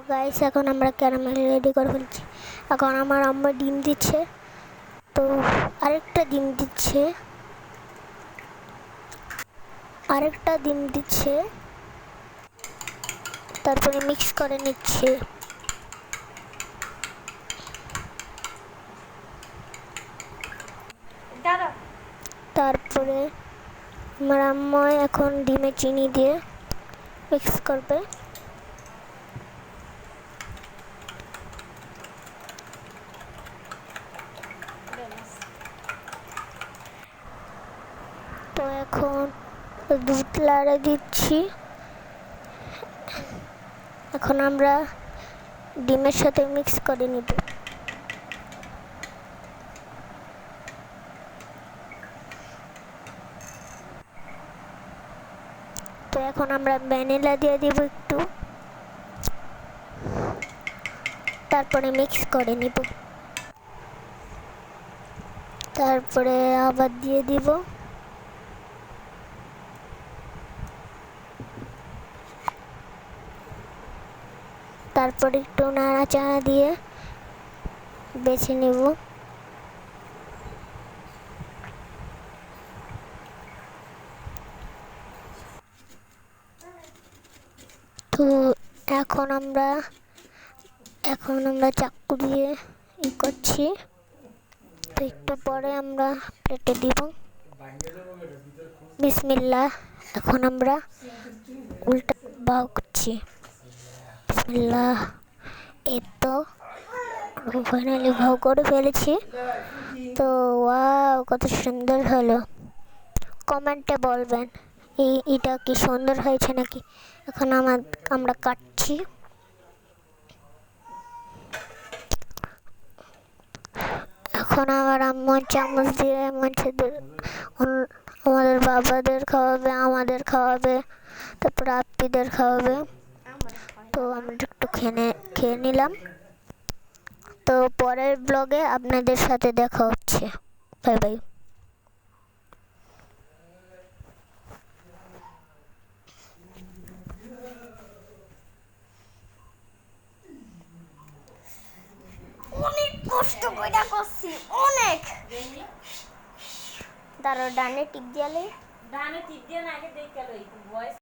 Guys এখন আমরা caramel ready করে ফেলছি। এখন আমার আম্মা ডিম দিচ্ছে, তো আরেকটা ডিম দিচ্ছে, তারপরে মিক্স করে নিচ্ছে। তারপরে আমার আম্মা এখন ডিমে চিনি দিয়ে মিক্স করবে। তো এখন দুধ লাড়া দিচ্ছি। এখন আমরা ডিমের সাথে মিক্স করে নিব। তো এখন আমরা ভ্যানিলা দিয়ে দিব একটু, তারপরে মিক্স করে নিব। তারপরে আবার দিয়ে দিব। তারপরে একটু নাড়াচাড়া দিয়ে বেছে নেব। তো এখন আমরা চাকু দিয়ে করছি। তো একটু পরে আমরা প্লেটে দিব। বিসমিল্লাহ। এখন আমরা উল্টা ভাগ করছি। বিসমিল্লাহ। এই তো ফাইনালি ভাগ করে ফেলেছি। তো ওয়াও, কত সুন্দর হলো। কমেন্টে বলবেন এটা কি সুন্দর হয়েছে নাকি। এখন আমরা কাটছি। এখন আমার আম্মু চামচ দিয়ে আমাদের বাবাদের খাওয়াবে, আমাদের খাওয়াবে, তারপর আপ্পিদের খাওয়াবে। তো আমরা একটু খেয়ে নিলাম। তো পরের ব্লগে আপনাদের সাথে দেখা হচ্ছে। Bye bye. অনেক কষ্ট করে করছি, অনেক। দাঁড়াও, ডানে টিপ দিয়ে না আগে দেখতে